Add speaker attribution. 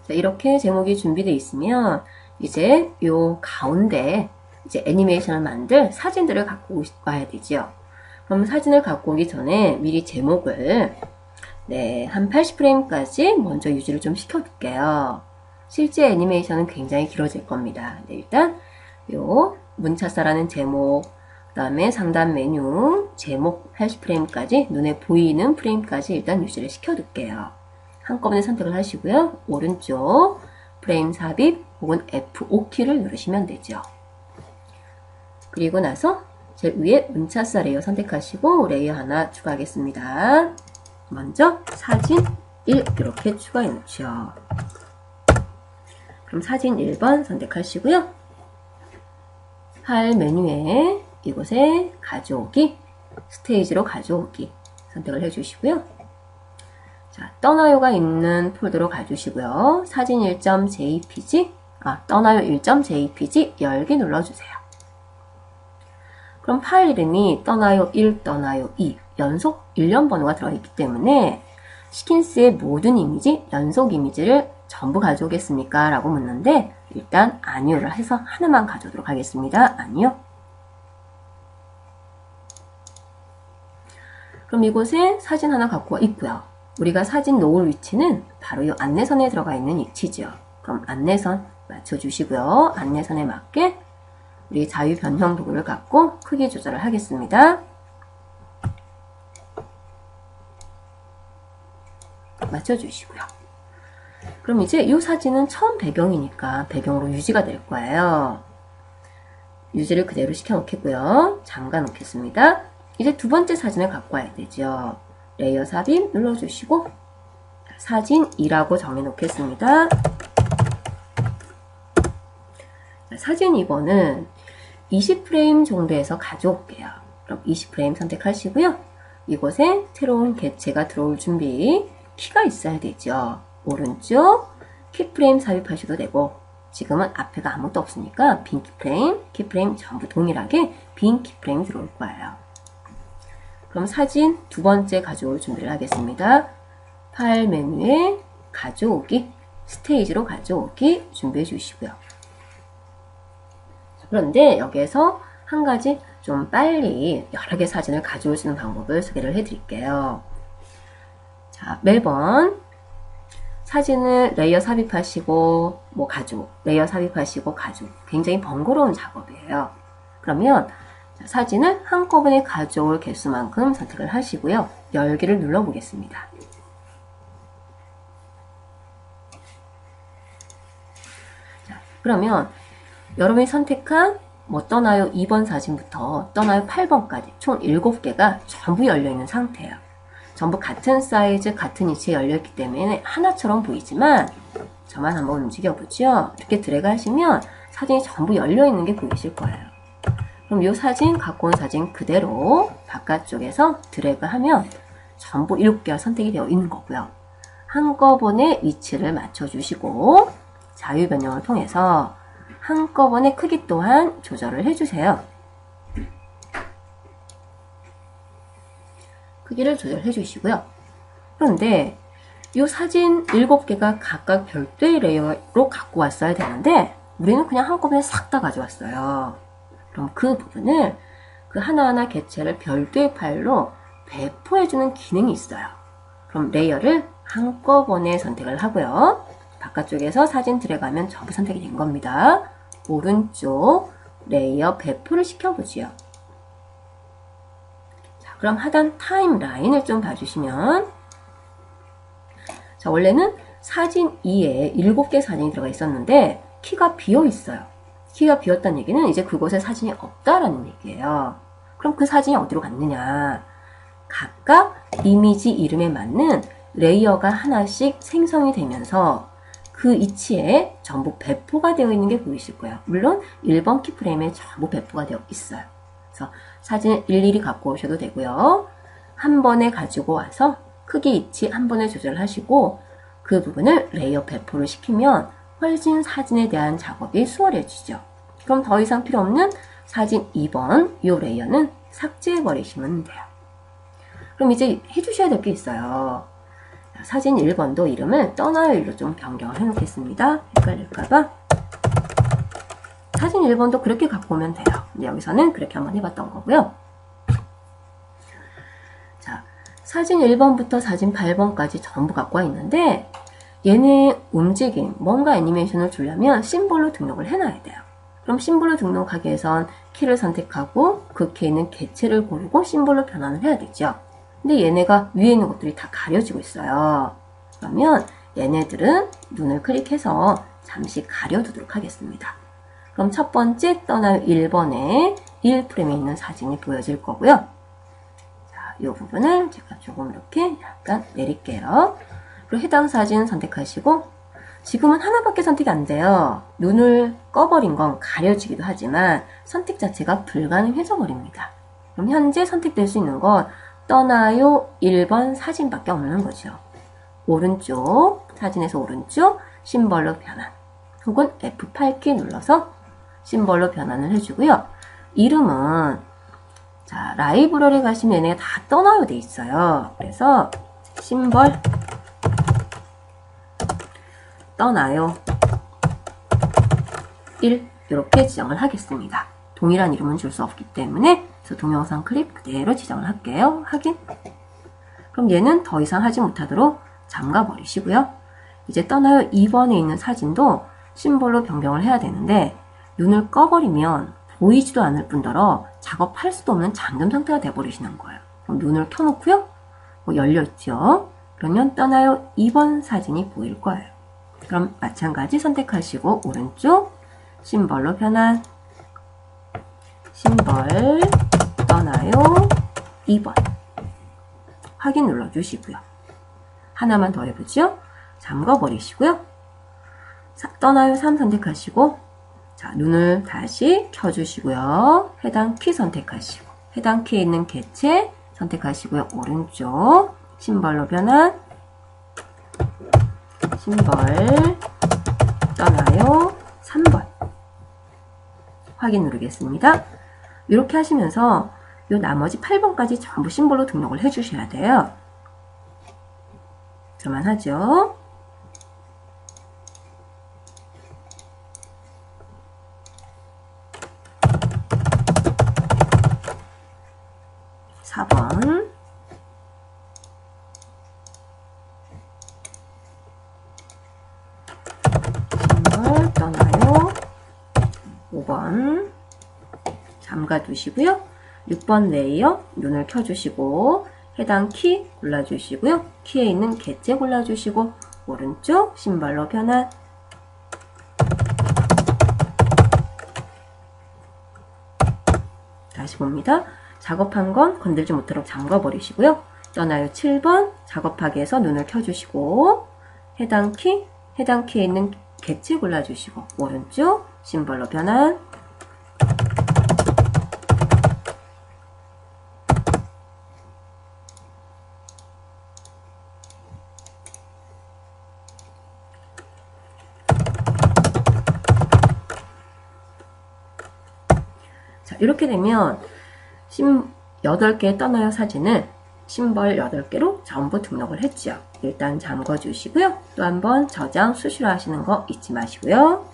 Speaker 1: 자, 이렇게 제목이 준비되어 있으면 이제 요 가운데 이제 애니메이션을 만들 사진들을 갖고 와야 되죠. 그럼 사진을 갖고 오기 전에 미리 제목을 한 80프레임까지 먼저 유지를 좀 시켜둘게요. 실제 애니메이션은 굉장히 길어질 겁니다. 일단 요 문차사라는 제목, 그 다음에 상단 메뉴, 제목 80프레임까지 눈에 보이는 프레임까지 일단 유지를 시켜둘게요. 한꺼번에 선택을 하시고요. 오른쪽 프레임 삽입 혹은 F5키를 누르시면 되죠. 그리고 나서 제일 위에 문차사 레이어 선택하시고 레이어 하나 추가하겠습니다. 먼저 사진 1 이렇게 추가해 놓죠. 그럼 사진 1번 선택하시고요. 파일 메뉴에 이곳에 가져오기, 스테이지로 가져오기 선택을 해주시고요. 자, 떠나요가 있는 폴더로 가주시고요. 사진 1.jpg, 떠나요 1.jpg 열기 눌러주세요. 그럼 파일 이름이 떠나요 1, 떠나요 2 연속 일련 번호가 들어있기 때문에 시킨스의 모든 이미지, 연속 이미지를 전부 가져오겠습니까? 라고 묻는데 일단 아니요를 해서 하나만 가져오도록 하겠습니다. 아니요. 그럼 이곳에 사진 하나 갖고 있고요. 우리가 사진 놓을 위치는 바로 이 안내선에 들어가 있는 위치죠. 그럼 안내선 맞춰주시고요. 안내선에 맞게 우리 자유 변형 도구를 갖고 크기 조절을 하겠습니다. 맞춰주시고요. 그럼 이제 이 사진은 처음 배경이니까 배경으로 유지가 될 거예요. 유지를 그대로 시켜 놓겠고요. 잠가 놓겠습니다. 이제 두 번째 사진을 갖고 와야 되죠. 레이어 삽입 눌러주시고 사진 2라고 정해 놓겠습니다. 사진 2번은 20프레임 정도에서 가져올게요. 그럼 20프레임 선택하시고요. 이곳에 새로운 객체가 들어올 준비, 키가 있어야 되죠. 오른쪽 키프레임 삽입하셔도 되고 지금은 앞에가 아무것도 없으니까 빈 키프레임 전부 동일하게 빈 키프레임 들어올 거예요. 그럼 사진 두 번째 가져올 준비를 하겠습니다. 파일 메뉴에 가져오기, 스테이지로 가져오기 준비해 주시고요. 그런데 여기에서 한 가지 좀 빨리 여러 개 사진을 가져올 수 있는 방법을 소개를 해 드릴게요. 자, 매번 사진을 레이어 삽입하시고 가져오, 레이어 삽입하시고 가져오. 굉장히 번거로운 작업이에요. 그러면 사진을 한꺼번에 가져올 개수만큼 선택을 하시고요. 열기를 눌러 보겠습니다. 자, 그러면 여러분이 선택한 떠나요 2번 사진부터 떠나요 8번까지 총 7개가 전부 열려있는 상태예요. 전부 같은 사이즈, 같은 위치에 열려있기 때문에 하나처럼 보이지만 저만 한번 움직여보죠. 이렇게 드래그 하시면 사진이 전부 열려있는 게 보이실 거예요. 그럼 이 사진, 갖고 온 사진 그대로 바깥쪽에서 드래그 하면 전부 7개가 선택이 되어 있는 거고요. 한꺼번에 위치를 맞춰주시고 자유 변형을 통해서 한꺼번에 크기 또한 조절을 해주세요. 크기를 조절해 주시고요. 그런데 이 사진 7개가 각각 별도의 레이어로 갖고 왔어야 되는데 우리는 그냥 한꺼번에 싹 다 가져왔어요. 그럼 그 부분을 그 하나하나 객체를 별도의 파일로 배포해주는 기능이 있어요. 그럼 레이어를 한꺼번에 선택을 하고요. 바깥쪽에서 사진 들어가면 전부 선택이 된 겁니다. 오른쪽 레이어 배포를 시켜보지요. 자, 그럼 하단 타임라인을 좀 봐주시면 자, 원래는 사진 2에 7개 사진이 들어가 있었는데 키가 비어 있어요. 키가 비었다는 얘기는 이제 그곳에 사진이 없다라는 얘기예요. 그럼 그 사진이 어디로 갔느냐? 각각 이미지 이름에 맞는 레이어가 하나씩 생성이 되면서 그 위치에 전부 배포가 되어 있는 게 보이실 거예요. 물론 1번 키프레임에 전부 배포가 되어 있어요. 그래서 사진을 일일이 갖고 오셔도 되고요. 한 번에 가지고 와서 크기 위치 한 번에 조절하시고 그 부분을 레이어 배포를 시키면 훨씬 사진에 대한 작업이 수월해지죠. 그럼 더 이상 필요 없는 사진 2번 이 레이어는 삭제해 버리시면 돼요. 그럼 이제 해주셔야 될 게 있어요. 사진 1번도 이름을 떠나요로 좀 변경을 해 놓겠습니다. 헷갈릴까봐. 사진 1번도 그렇게 갖고 오면 돼요. 근데 여기서는 그렇게 한번 해봤던 거고요. 자, 사진 1번부터 사진 8번까지 전부 갖고 와 있는데 얘네 움직임, 뭔가 애니메이션을 주려면 심볼로 등록을 해놔야 돼요. 그럼 심볼로 등록하기 위해선 키를 선택하고 그 키에 있는 개체를 고르고 심볼로 변환을 해야 되죠. 근데 얘네가 위에 있는 것들이 다 가려지고 있어요. 그러면 얘네들은 눈을 클릭해서 잠시 가려두도록 하겠습니다. 그럼 첫 번째 떠나요 1번에 1프레임에 있는 사진이 보여질 거고요. 자, 이 부분을 제가 조금 이렇게 약간 내릴게요. 그리고 해당 사진 선택하시고 지금은 하나밖에 선택이 안 돼요. 눈을 꺼버린 건 가려지기도 하지만 선택 자체가 불가능해져 버립니다. 그럼 현재 선택될 수 있는 건 떠나요 1번 사진밖에 없는 거죠. 오른쪽, 사진에서 오른쪽 심벌로 변환 혹은 F8키 눌러서 심벌로 변환을 해주고요. 이름은 자 라이브러리 가시면 얘네가 다 떠나요 돼 있어요. 그래서 심벌 떠나요 1 이렇게 지정을 하겠습니다. 동일한 이름은 줄 수 없기 때문에 그래서 동영상 클립 그대로 지정을 할게요. 확인. 그럼 얘는 더 이상 하지 못하도록 잠가 버리시고요. 이제 떠나요 2번에 있는 사진도 심볼로 변경을 해야 되는데 눈을 꺼버리면 보이지도 않을 뿐더러 작업할 수도 없는 잠금 상태가 돼버리시는 거예요. 그럼 눈을 켜놓고요. 열려있죠. 그러면 떠나요 2번 사진이 보일 거예요. 그럼 마찬가지 선택하시고 오른쪽 심벌로 변환 심벌 떠나요 2번 확인 눌러주시고요. 하나만 더 해보죠. 잠궈버리시고요. 떠나요 3 선택하시고 자 눈을 다시 켜주시고요. 해당 키 선택하시고 해당 키에 있는 개체 선택하시고요. 오른쪽 심벌로 변환 심벌 떠나요 3번 확인 누르겠습니다. 이렇게 하시면서 요 나머지 8번까지 전부 심볼로 등록을 해주셔야 돼요. 그만하죠. 심벌 떠나요 5번 잠가 두시고요. 6번 레이어 눈을 켜주시고 해당 키 골라주시고요. 키에 있는 개체 골라주시고 오른쪽 심벌로 변환 다시 봅니다. 작업한 건 건들지 못하도록 잠가 버리시고요. 떠나요 7번 작업하기 위해서 눈을 켜주시고 해당 키에 있는 개체 골라주시고 오른쪽 심벌로 변환 자, 이렇게 되면 8개의 떠나요 사진을 심벌 8개로 전부 등록을 했죠. 일단 잠궈 주시고요. 또 한번 저장 수시로 하시는 거 잊지 마시고요.